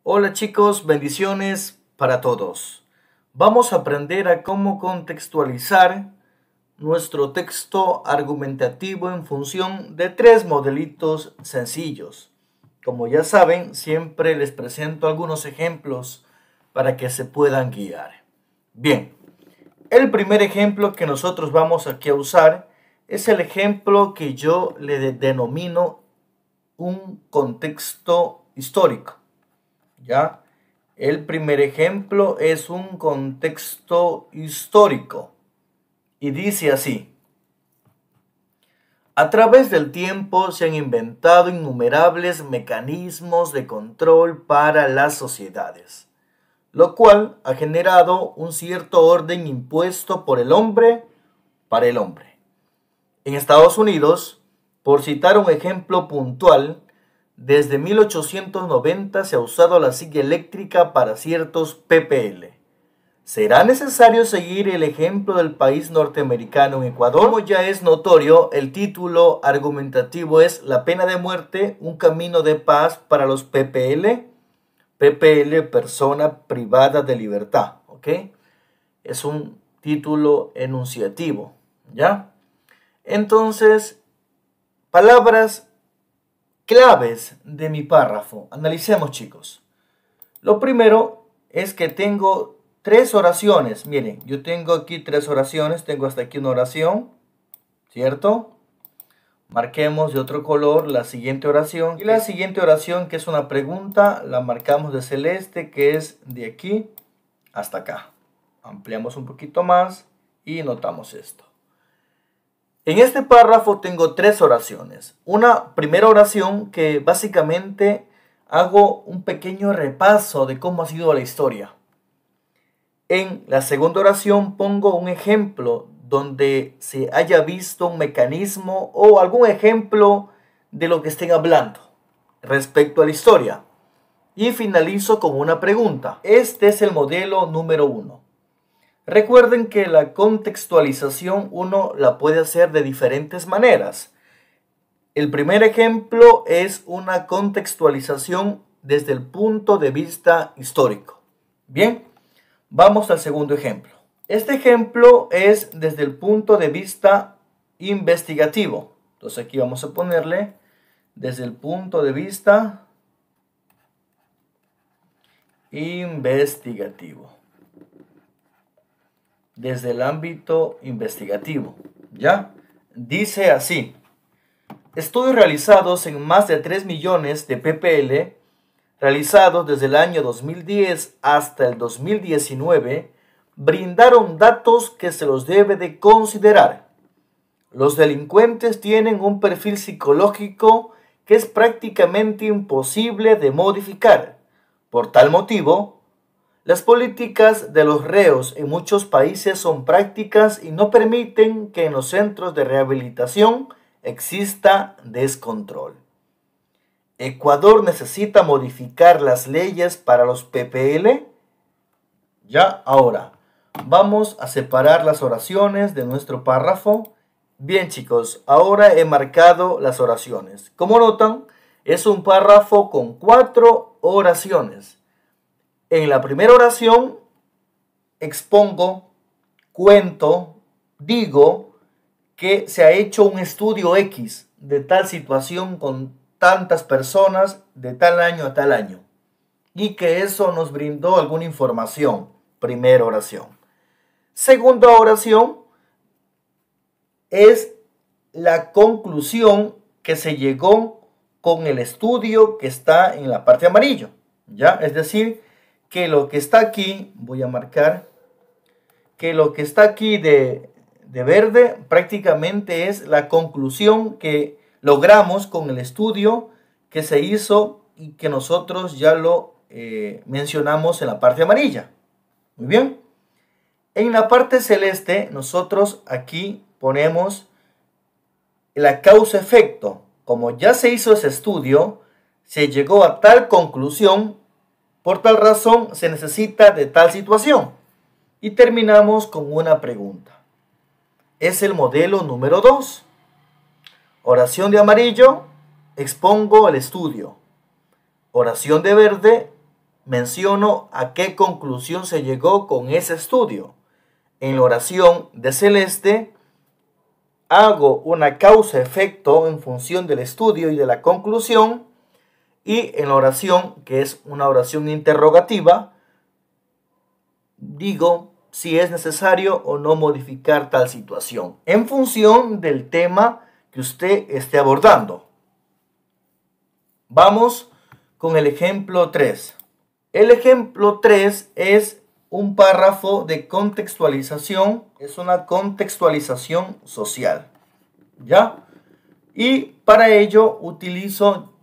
Hola chicos, bendiciones para todos. Vamos a aprender a cómo contextualizar nuestro texto argumentativo en función de tres modelitos sencillos. Como ya saben, siempre les presento algunos ejemplos para que se puedan guiar. Bien, el primer ejemplo que nosotros vamos aquí a usar es el ejemplo que yo le denomino un contexto histórico. ¿Ya? El primer ejemplo es un contexto histórico y dice así: a través del tiempo se han inventado innumerables mecanismos de control para las sociedades, lo cual ha generado un cierto orden impuesto por el hombre para el hombre. En Estados Unidos, por citar un ejemplo puntual, desde 1890 se ha usado la silla eléctrica para ciertos PPL. ¿Será necesario seguir el ejemplo del país norteamericano en Ecuador? Como ya es notorio, el título argumentativo es La pena de muerte, un camino de paz para los PPL. PPL, persona privada de libertad, ¿ok? Es un título enunciativo, ¿ya? Entonces, palabras claves de mi párrafo. Analicemos, chicos. Lo primero es que tengo tres oraciones. Miren, yo tengo aquí tres oraciones. Tengo hasta aquí una oración, ¿cierto? Marquemos de otro color la siguiente oración. Y la siguiente oración, que es una pregunta, la marcamos de celeste, que es de aquí hasta acá. Ampliamos un poquito más y notamos esto. En este párrafo tengo tres oraciones. Una primera oración que básicamente hago un pequeño repaso de cómo ha sido la historia. En la segunda oración pongo un ejemplo donde se haya visto un mecanismo o algún ejemplo de lo que estén hablando respecto a la historia. Y finalizo con una pregunta. Este es el modelo número 1. Recuerden que la contextualización uno la puede hacer de diferentes maneras. El primer ejemplo es una contextualización desde el punto de vista histórico. Bien, vamos al segundo ejemplo. Este ejemplo es desde el punto de vista investigativo. Entonces aquí vamos a ponerle desde el punto de vista investigativo. Desde el ámbito investigativo, ¿ya? Dice así: estudios realizados en más de 3 millones de PPL, realizados desde el año 2010 hasta el 2019, brindaron datos que se los debe de considerar. Los delincuentes tienen un perfil psicológico que es prácticamente imposible de modificar. Por tal motivo, las políticas de los reos en muchos países son prácticas y no permiten que en los centros de rehabilitación exista descontrol. ¿Ecuador necesita modificar las leyes para los PPL? Ya, ahora, vamos a separar las oraciones de nuestro párrafo. Bien, chicos, ahora he marcado las oraciones. Como notan, es un párrafo con 4 oraciones. En la primera oración expongo, cuento, digo que se ha hecho un estudio X de tal situación con tantas personas de tal año a tal año y que eso nos brindó alguna información. Primera oración. Segunda oración es la conclusión que se llegó con el estudio que está en la parte amarillo, ¿ya? Es decir, que lo que está aquí, voy a marcar, que lo que está aquí de verde prácticamente es la conclusión que logramos con el estudio que se hizo y que nosotros ya lo mencionamos en la parte amarilla. Muy bien. En la parte celeste nosotros aquí ponemos la causa-efecto. Como ya se hizo ese estudio, se llegó a tal conclusión. Por tal razón se necesita de tal situación. Y terminamos con una pregunta. Es el modelo número 2. Oración de amarillo, expongo el estudio. Oración de verde, menciono a qué conclusión se llegó con ese estudio. En la oración de Celeste, hago una causa-efecto en función del estudio y de la conclusión. Y en la oración, que es una oración interrogativa, digo si es necesario o no modificar tal situación en función del tema que usted esté abordando. Vamos con el ejemplo 3. El ejemplo 3 es un párrafo de contextualización, es una contextualización social, ¿ya? Y para ello utilizo,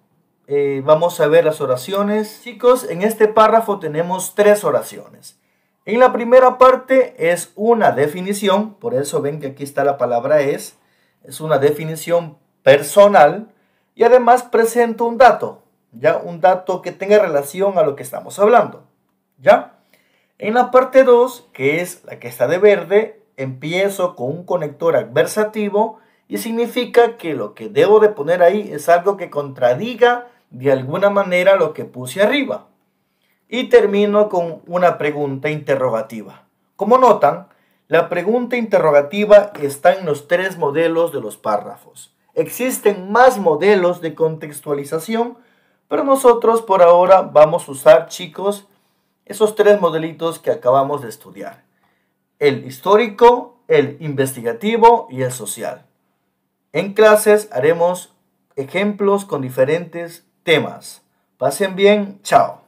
vamos a ver las oraciones. Chicos, en este párrafo tenemos 3 oraciones. En la primera parte es una definición, por eso ven que aquí está la palabra es una definición personal y además presento un dato, ¿ya? Un dato que tenga relación a lo que estamos hablando, ¿ya? En la parte 2, que es la que está de verde, empiezo con un conector adversativo y significa que lo que debo de poner ahí es algo que contradiga de alguna manera lo que puse arriba. Y termino con una pregunta interrogativa. Como notan, la pregunta interrogativa está en los 3 modelos de los párrafos. Existen más modelos de contextualización, pero nosotros por ahora vamos a usar, chicos, esos 3 modelitos que acabamos de estudiar. El histórico, el investigativo y el social. En clases haremos ejemplos con diferentes temas. Pasen bien, chao.